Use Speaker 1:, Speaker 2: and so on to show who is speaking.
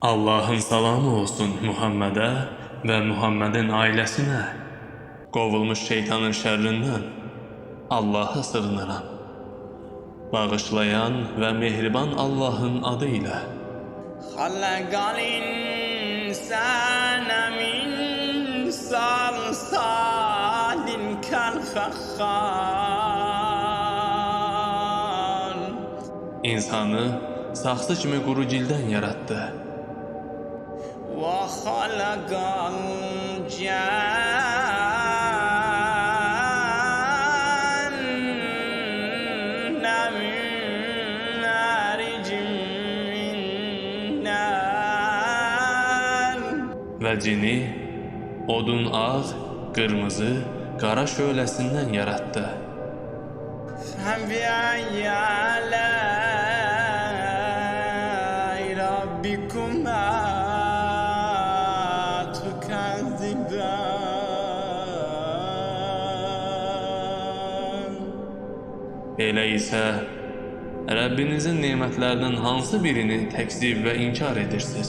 Speaker 1: Allah'ın salamı olsun Muhammed'e ve Muhammed'in ailesine. Qovulmuş şeytanın şerrinden Allah'a sığınıram. Bağışlayan ve mehriban Allah'ın adıyla.
Speaker 2: Halaqal insana min salsalin kalfakhar.
Speaker 1: İnsanı saksı kimi quru cildən yarattı.
Speaker 2: Ve halaqal canna min maricin min nar.
Speaker 1: Ve cini odun ağ, qırmızı, qara şöləsindən yarattı.
Speaker 2: فَبِأَيِّ آلَاءِ رَبِّكُمَا تُكَذِّبَانِ.
Speaker 1: Elə isə Rəbbinizin nemətlərindən hansı birini təkzib və inkar edirsiniz?